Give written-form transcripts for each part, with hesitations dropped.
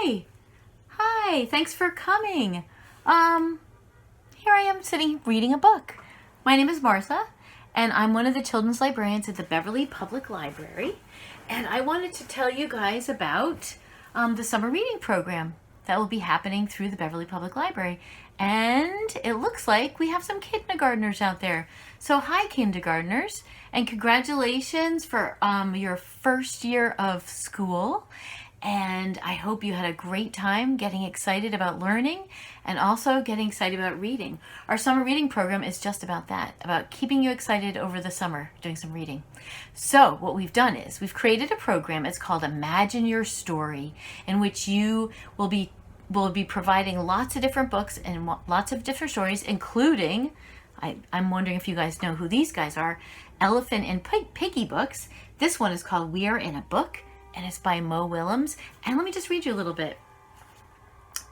Hi. Hi. Thanks for coming. Here I am sitting reading a book. My name is Martha, and I'm one of the children's librarians at the Beverly Public Library. And I wanted to tell you guys about the summer reading program that will be happening through the Beverly Public Library. And it looks like we have some kindergartners out there. So hi, kindergartners, and congratulations for your first year of school. And I hope you had a great time getting excited about learning and also getting excited about reading. Our summer reading program is just about that, about keeping you excited over the summer, doing some reading. So what we've done is we've created a program. It's called Imagine Your Story, in which you will be providing lots of different books and lots of different stories, including, I'm wondering if you guys know who these guys are, Elephant and Piggy books. This one is called We Are in a Book, and it's by Mo Willems. And let me just read you a little bit.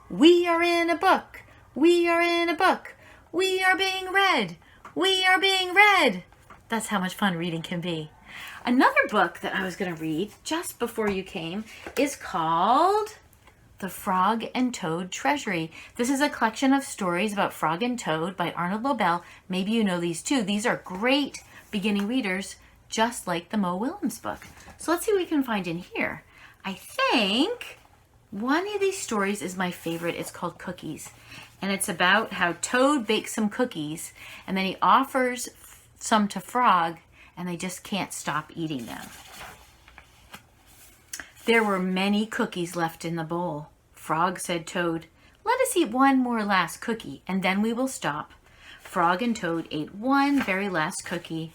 We are in a book. We are in a book. We are being read. We are being read. That's how much fun reading can be. Another book that I was going to read just before you came is called The Frog and Toad Treasury. This is a collection of stories about Frog and Toad by Arnold Lobel. Maybe you know these too. These are great beginning readers, just like the Mo Willems book. So let's see what we can find in here. I think one of these stories is my favorite. It's called Cookies. And it's about how Toad bakes some cookies and then he offers some to Frog and they just can't stop eating them. There were many cookies left in the bowl. Frog said Toad, "Let us eat one more last cookie and then we will stop." Frog and Toad ate one very last cookie.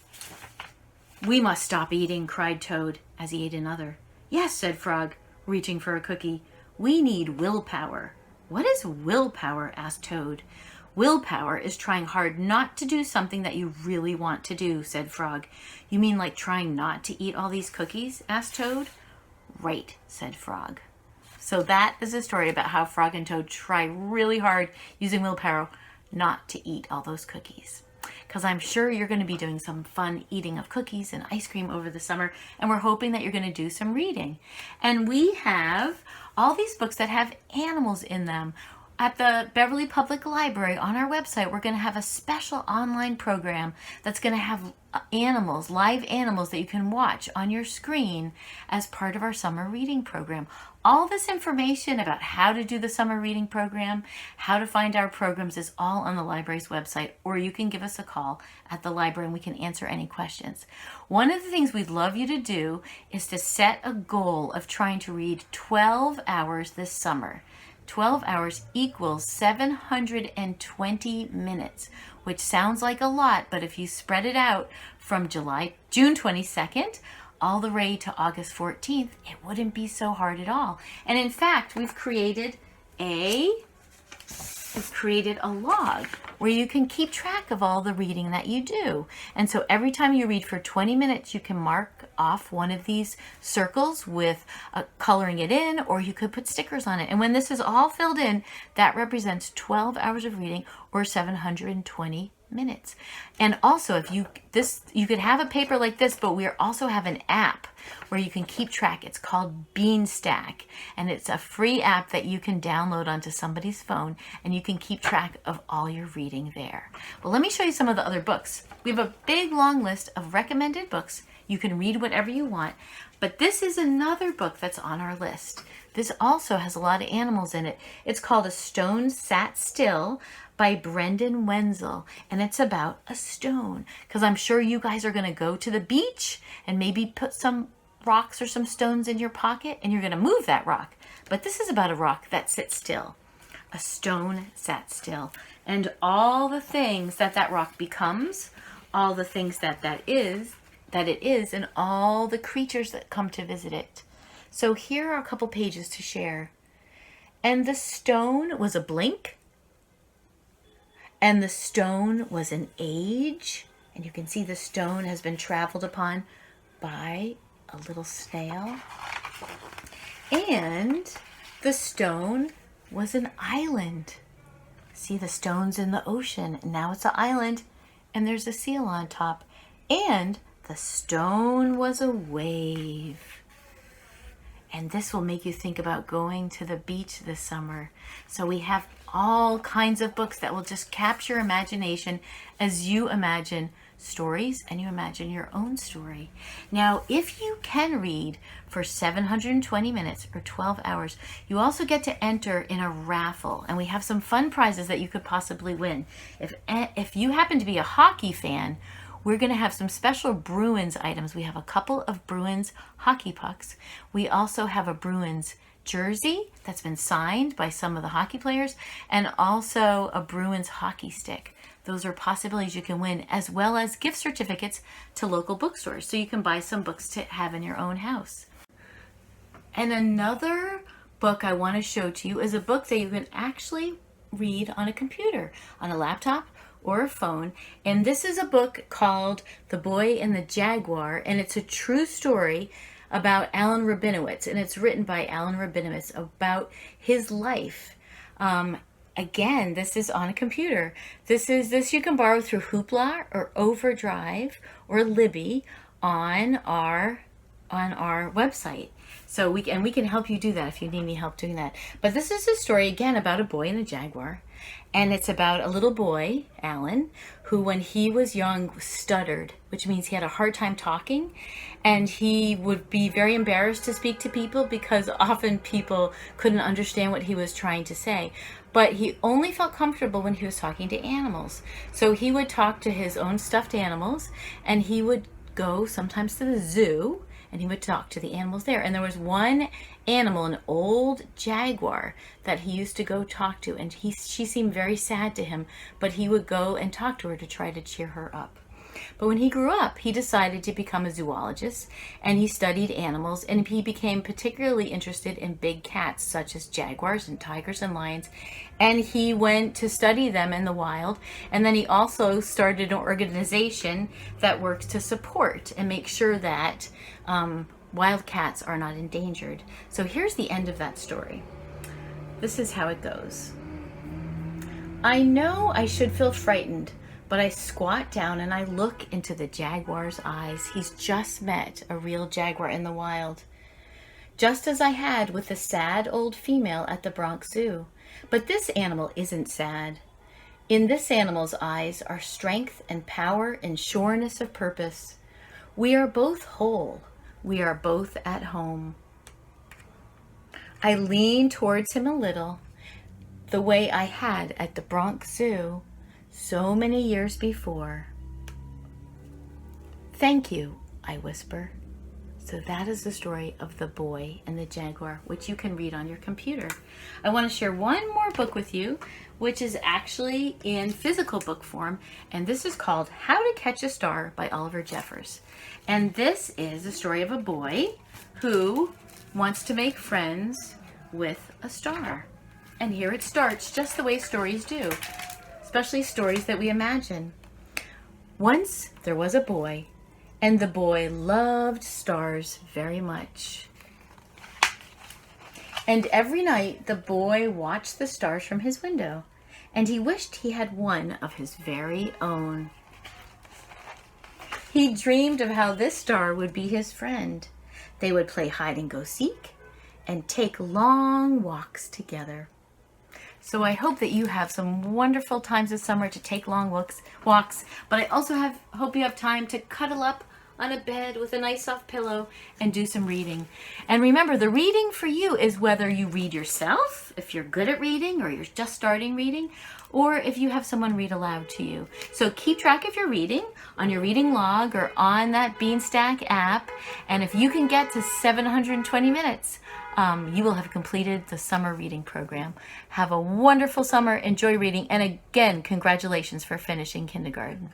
"We must stop eating," cried Toad as he ate another. "Yes," said Frog, reaching for a cookie. "We need willpower." "What is willpower?" asked Toad. "Willpower is trying hard not to do something that you really want to do," said Frog. "You mean like trying not to eat all these cookies?" asked Toad. "Right," said Frog. So that is a story about how Frog and Toad try really hard using willpower not to eat all those cookies. Because I'm sure you're going to be doing some fun eating of cookies and ice cream over the summer, and we're hoping that you're going to do some reading. And we have all these books that have animals in them. At the Beverly Public Library on our website, we're going to have a special online program that's going to have animals, live animals that you can watch on your screen as part of our summer reading program. All this information about how to do the summer reading program, how to find our programs is all on the library's website, or you can give us a call at the library and we can answer any questions. One of the things we'd love you to do is to set a goal of trying to read 12 hours this summer. 12 hours equals 720 minutes, which sounds like a lot, but if you spread it out from June 22nd all the way to August 14th, it wouldn't be so hard at all. And in fact, we've created a log where you can keep track of all the reading that you do. And so every time you read for 20 minutes, you can mark off one of these circles with coloring it in, or you could put stickers on it. And when this is all filled in, that represents 12 hours of reading or 720 minutes. And also, if you could have a paper like this, but we also have an app where you can keep track. It's called Beanstack, and it's a free app that you can download onto somebody's phone, and you can keep track of all your reading there. Well, let me show you some of the other books. We have a big long list of recommended books. You can read whatever you want, but this is another book that's on our list. This also has a lot of animals in it. It's called A Stone Sat Still by Brendan Wenzel, and it's about a stone, because I'm sure you guys are going to go to the beach and maybe put some rocks or some stones in your pocket, and you're going to move that rock. But this is about a rock that sits still. A stone sat still, and all the things that that rock becomes, all the things that it is, and all the creatures that come to visit it. So here are a couple pages to share. And the stone was a blink, and the stone was an age, and you can see the stone has been traveled upon by a little snail. And the stone was an island. See, the stone's in the ocean, and now it's an island, and there's a seal on top. And the stone was a wave. And this will make you think about going to the beach this summer. So we have all kinds of books that will just capture imagination as you imagine stories and you imagine your own story. Now, if you can read for 720 minutes or 12 hours, you also get to enter in a raffle, and we have some fun prizes that you could possibly win. If you happen to be a hockey fan, we're going to have some special Bruins items. We have a couple of Bruins hockey pucks. We also have a Bruins jersey that's been signed by some of the hockey players, and also a Bruins hockey stick. Those are possibilities you can win, as well as gift certificates to local bookstores, so you can buy some books to have in your own house. And another book I want to show to you is a book that you can actually read on a computer, on a laptop or a phone. And this is a book called The Boy and the Jaguar, and it's a true story about Alan Rabinowitz, and it's written by Alan Rabinowitz about his life. Again, this is on a computer. This you can borrow through Hoopla or Overdrive or Libby on our website. So we can help you do that if you need any help doing that. But this is a story again about a boy and a jaguar, and it's about a little boy, Alan, who when he was young stuttered, which means he had a hard time talking, and he would be very embarrassed to speak to people because often people couldn't understand what he was trying to say. But he only felt comfortable when he was talking to animals. So he would talk to his own stuffed animals, and he would go sometimes to the zoo, and he would talk to the animals there. And there was one animal, an old jaguar, that he used to go talk to, and she seemed very sad to him, but he would go and talk to her to try to cheer her up. But when he grew up, he decided to become a zoologist, and he studied animals, and he became particularly interested in big cats such as jaguars and tigers and lions, and he went to study them in the wild. And then he also started an organization that works to support and make sure that wild cats are not endangered. So here's the end of that story. This is how it goes. I know I should feel frightened, but I squat down and I look into the jaguar's eyes. He's just met a real jaguar in the wild, just as I had with the sad old female at the Bronx Zoo. But this animal isn't sad. In this animal's eyes are strength and power and sureness of purpose. We are both whole. We are both at home. I lean towards him a little, the way I had at the Bronx Zoo so many years before. Thank you, I whisper. So that is the story of The Boy and the Jaguar, which you can read on your computer. I want to share one more book with you, which is actually in physical book form, and this is called How to Catch a Star by Oliver Jeffers. And this is the story of a boy who wants to make friends with a star. And here it starts just the way stories do, especially stories that we imagine. Once there was a boy, and the boy loved stars very much. And every night the boy watched the stars from his window, and he wished he had one of his very own. He dreamed of how this star would be his friend. They would play hide and go seek and take long walks together. So I hope that you have some wonderful times this summer to take long walks, but I also hope you have time to cuddle up on a bed with a nice soft pillow and do some reading. And remember, the reading for you is whether you read yourself, if you're good at reading or you're just starting reading, or if you have someone read aloud to you. So keep track of your reading on your reading log or on that Beanstack app. And if you can get to 720 minutes, you will have completed the summer reading program. Have a wonderful summer. Enjoy reading. And again, congratulations for finishing kindergarten.